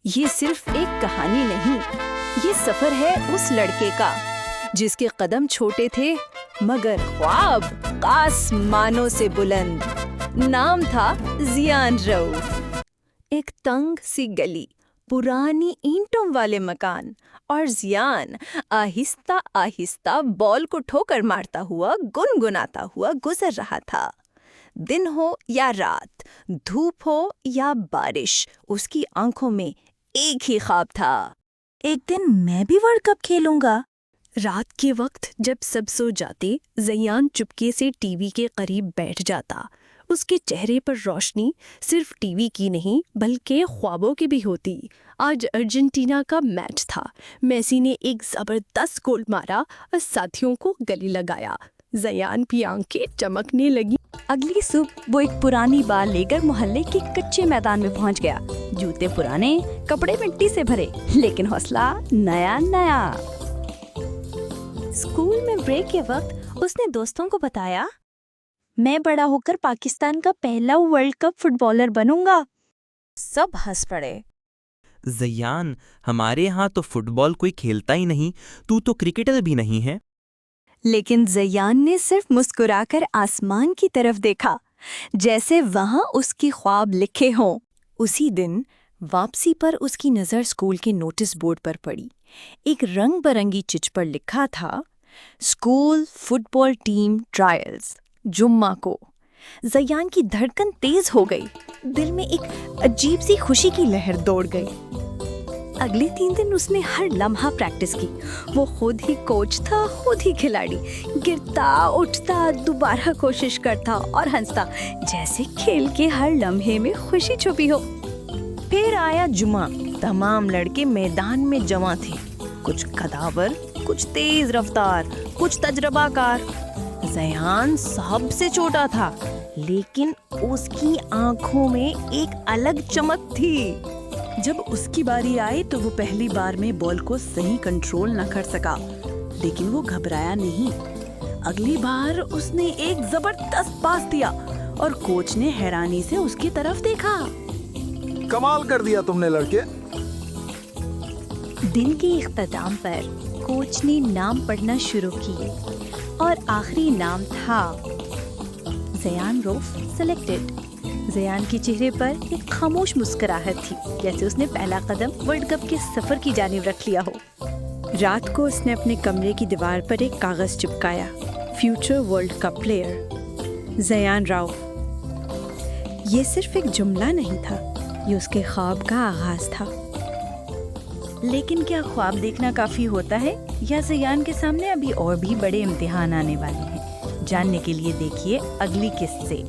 ये सिर्फ एक कहानी नहीं, ये सफर है उस लड़के का जिसके कदम छोटे थे मगर ख्वाब आसमानों से बुलंद। नाम था जियान रऊफ। एक तंग सी गली, पुरानी ईंटों वाले मकान और जियान आहिस्ता आहिस्ता बॉल को ठोकर मारता हुआ गुनगुनाता हुआ गुजर रहा था। दिन हो या रात, धूप हो या बारिश, उसकी आंखों में एक ही ख्वाब था, एक दिन मैं भी वर्ल्ड कप खेलूंगा। रात के वक्त जब सब सो जाते, जियान चुपके से टीवी के करीब बैठ जाता। उसके चेहरे पर रोशनी सिर्फ टीवी की नहीं बल्कि ख्वाबों की भी होती। आज अर्जेंटीना का मैच था। मेसी ने एक जबरदस्त गोल मारा और साथियों को गले लगाया। जियान की आंखें चमकने लगी। अगली सुबह वो एक पुरानी बाल लेकर मोहल्ले के कच्चे मैदान में पहुंच गया। जूते पुराने, कपड़े मिट्टी से भरे, लेकिन हौसला नया नया। स्कूल में ब्रेक के वक्त उसने दोस्तों को बताया, मैं बड़ा होकर पाकिस्तान का पहला वर्ल्ड कप फुटबॉलर बनूंगा। सब हंस पड़े। जियान, हमारे यहाँ तो फुटबॉल कोई खेलता ही नहीं, तू तो क्रिकेटर भी नहीं है। लेकिन जियान ने सिर्फ मुस्कुराकर आसमान की तरफ देखा, जैसे वहां उसकी ख्वाब लिखे हों। उसी दिन वापसी पर उसकी नज़र स्कूल के नोटिस बोर्ड पर पड़ी। एक रंग बरंगी चिट पर लिखा था, स्कूल फुटबॉल टीम ट्रायल्स, जुम्मा को। जियान की धड़कन तेज हो गई। दिल में एक अजीब सी खुशी की लहर दौड़ गई। अगले 3 दिन उसने हर लम्हा प्रैक्टिस की। वो खुद ही कोच था, खुद ही खिलाड़ी। गिरता, उठता, दोबारा कोशिश करता और हंसता, जैसे खेल के हर लम्हे में खुशी छुपी हो। फिर आया जुमा। तमाम लड़के मैदान में जमा थे, कुछ कदावर, कुछ तेज रफ्तार, कुछ तजर्बाकार। जियान सबसे छोटा था, लेकिन उसकी आंखों में एक अलग चमक थी। जब उसकी बारी आई तो वो पहली बार में बॉल को सही कंट्रोल न कर सका, लेकिन वो घबराया नहीं। अगली बार उसने एक जबरदस्त पास दिया और कोच ने हैरानी से उसकी तरफ देखा। कमाल कर दिया तुमने लड़के। दिन के इख्तिताम पर कोच ने नाम पढ़ना शुरू किए और आखिरी नाम था जियान रऊफ सेलेक्टेड। जियान के चेहरे पर एक खामोश मुस्कुराहट थी, जैसे उसने पहला कदम वर्ल्ड कप के सफर की जानिब रख लिया हो। रात को उसने अपने कमरे की दीवार पर एक कागज चिपकाया, फ्यूचर वर्ल्ड कप प्लेयर जियान रऊफ। ये सिर्फ एक जुमला नहीं था, ये उसके ख्वाब का आगाज था। लेकिन क्या ख्वाब देखना काफी होता है, या जियान के सामने अभी और भी बड़े इम्तिहान आने वाले हैं? जानने के लिए देखिए अगली किस्त से।